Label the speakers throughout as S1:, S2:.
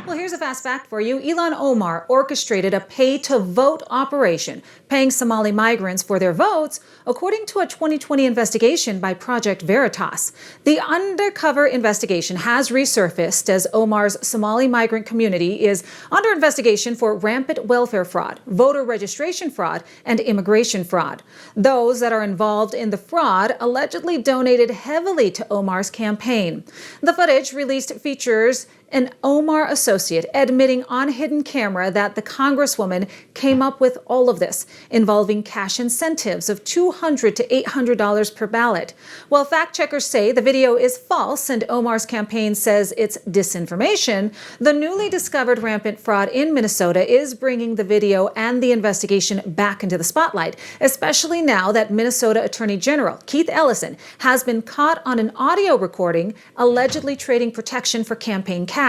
S1: Well, here's a fast fact for you. Ilhan Omar orchestrated a pay-to-vote operation, paying Somali migrants for their votes, according to a 2020 investigation by Project Veritas. The undercover investigation has resurfaced as Omar's Somali migrant community is under investigation for rampant welfare fraud, voter registration fraud, and immigration fraud. Those that are involved in the fraud allegedly donated heavily to Omar's campaign. The footage released features an Omar associate admitting on hidden camera that the Congresswoman came up with all of this, involving cash incentives of $200 to $800 per ballot. While fact checkers say the video is false and Omar's campaign says it's disinformation, the newly discovered rampant fraud in Minnesota is bringing the video and the investigation back into the spotlight, especially now that Minnesota Attorney General Keith Ellison has been caught on an audio recording allegedly trading protection for campaign cash.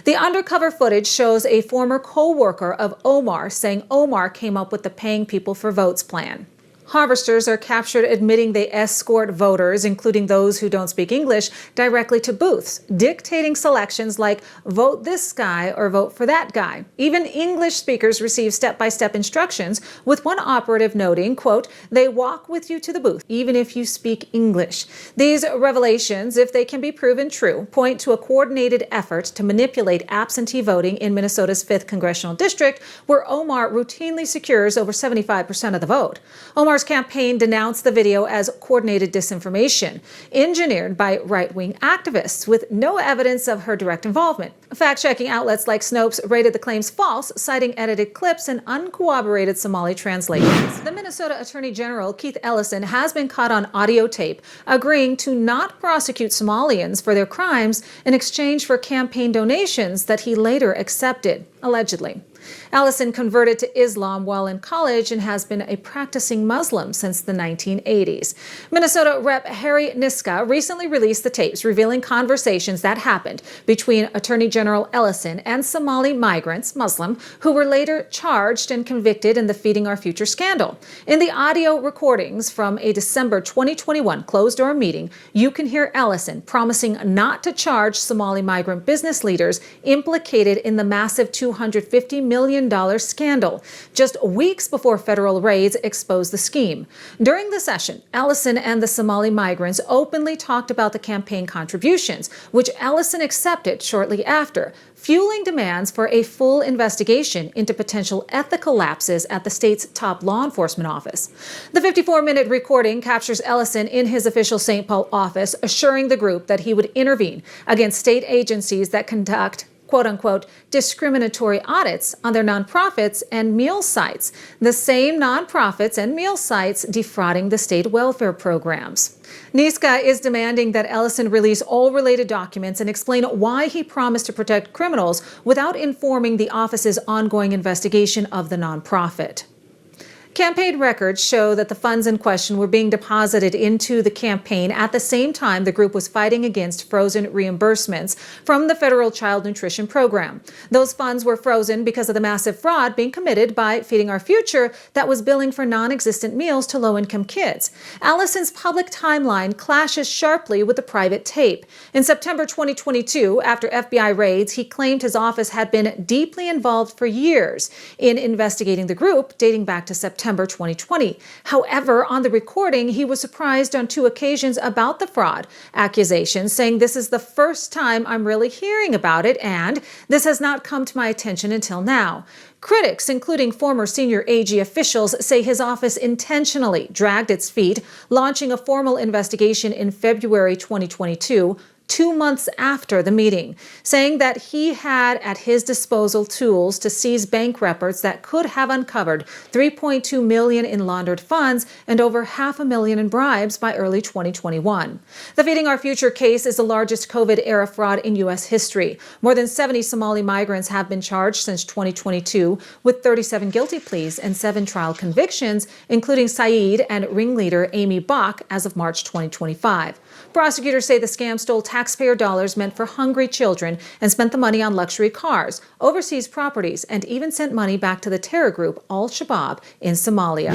S1: The undercover footage shows a former co-worker of Omar saying Omar came up with the paying people for votes plan. Harvesters are captured admitting they escort voters, including those who don't speak English, directly to booths, dictating selections like vote this guy or vote for that guy. Even English speakers receive step-by-step instructions, with one operative noting, quote, "They walk with you to the booth, even if you speak English." These revelations, if they can be proven true, point to a coordinated effort to manipulate absentee voting in Minnesota's 5th congressional district, where Omar routinely secures over 75% of the vote. Omar's campaign denounced the video as coordinated disinformation, engineered by right-wing activists, with no evidence of her direct involvement. Fact-checking outlets like Snopes rated the claims false, citing edited clips and uncorroborated Somali translations. The Minnesota Attorney General, Keith Ellison, has been caught on audio tape, agreeing to not prosecute Somalians for their crimes in exchange for campaign donations that he later accepted, allegedly. Ellison converted to Islam while in college and has been a practicing Muslim since the 1980s. Minnesota Rep. Harry Niska recently released the tapes revealing conversations that happened between Attorney General Ellison and Somali migrants, Muslim, who were later charged and convicted in the Feeding Our Future scandal. In the audio recordings from a December 2021 closed-door meeting, you can hear Ellison promising not to charge Somali migrant business leaders implicated in the massive $250 million scandal, just weeks before federal raids exposed the scheme. During the session, Ellison and the Somali migrants openly talked about the campaign contributions, which Ellison accepted shortly after, fueling demands for a full investigation into potential ethical lapses at the state's top law enforcement office. The 54-minute recording captures Ellison in his official St. Paul office, assuring the group that he would intervene against state agencies that conduct quote-unquote discriminatory audits on their nonprofits and meal sites, the same nonprofits and meal sites defrauding the state welfare programs. Niska is demanding that Ellison release all related documents and explain why he promised to protect criminals without informing the office's ongoing investigation of the nonprofit. Campaign records show that the funds in question were being deposited into the campaign at the same time the group was fighting against frozen reimbursements from the federal child nutrition program. Those funds were frozen because of the massive fraud being committed by Feeding Our Future that was billing for non-existent meals to low-income kids. Allison's public timeline clashes sharply with the private tape. In September 2022, after FBI raids, he claimed his office had been deeply involved for years in investigating the group dating back to September 2020. However, on the recording, he was surprised on 2 occasions about the fraud accusations, saying, "This is the first time I'm really hearing about it, and this has not come to my attention until now." Critics, including former senior AG officials, say his office intentionally dragged its feet, launching a formal investigation in February 2022, 2 months after the meeting, saying that he had at his disposal tools to seize bank records that could have uncovered $3.2 million in laundered funds and over $500,000 in bribes by early 2021. The Feeding Our Future case is the largest COVID-era fraud in U.S. history. More than 70 Somali migrants have been charged since 2022, with 37 guilty pleas and 7 trial convictions, including Saeed and ringleader Amy Bach as of March 2025. Prosecutors say the scam stole taxpayer dollars meant for hungry children and spent the money on luxury cars, overseas properties, and even sent money back to the terror group Al-Shabaab in Somalia.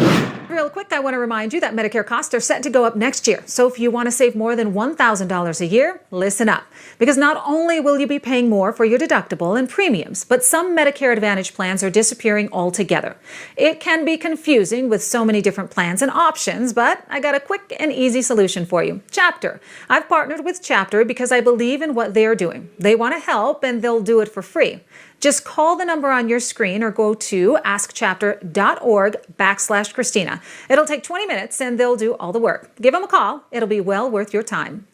S1: Real quick, I want to remind you that Medicare costs are set to go up next year. So if you want to save more than $1,000 a year, listen up. Because not only will you be paying more for your deductible and premiums, but some Medicare Advantage plans are disappearing altogether. It can be confusing with so many different plans and options, but I got a quick and easy solution for you. Chapter. I've partnered with Chapter because I believe in what they're doing. They want to help and they'll do it for free. Just call the number on your screen or go to askchapter.org/Christina. It'll take 20 minutes and they'll do all the work. Give them a call. It'll be well worth your time.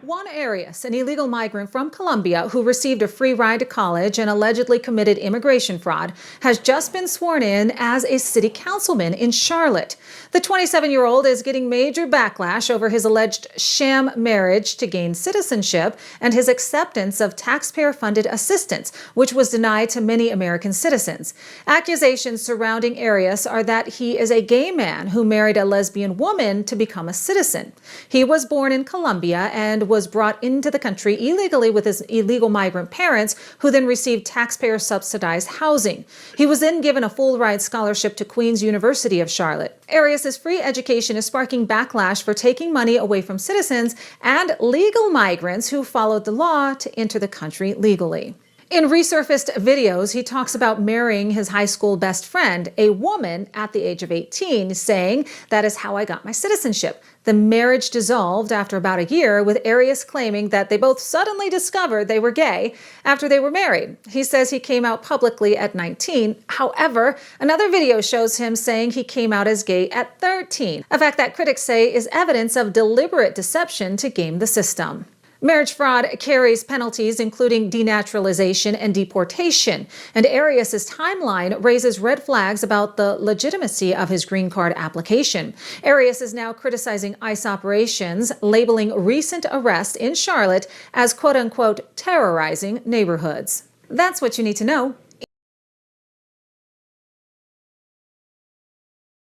S1: Juan Arias, an illegal migrant from Colombia who received a free ride to college and allegedly committed immigration fraud, has just been sworn in as a city councilman in Charlotte. The 27-year-old is getting major backlash over his alleged sham marriage to gain citizenship and his acceptance of taxpayer-funded assistance, which was denied to many American citizens. Accusations surrounding Arias are that he is a gay man who married a lesbian woman to become a citizen. He was born in Colombia and was brought into the country illegally with his illegal migrant parents, who then received taxpayer-subsidized housing. He was then given a full-ride scholarship to Queen's University of Charlotte. Arias's free education is sparking backlash for taking money away from citizens and legal migrants who followed the law to enter the country legally. In resurfaced videos, he talks about marrying his high school best friend, a woman at the age of 18, saying, "That is how I got my citizenship." The marriage dissolved after about a year, with Arias claiming that they both suddenly discovered they were gay after they were married. He says he came out publicly at 19. However, another video shows him saying he came out as gay at 13, a fact that critics say is evidence of deliberate deception to game the system. Marriage fraud carries penalties including denaturalization and deportation, and Arias's timeline raises red flags about the legitimacy of his green card application. Arias is now criticizing ICE operations, labeling recent arrests in Charlotte as quote-unquote terrorizing neighborhoods. That's what you need to know.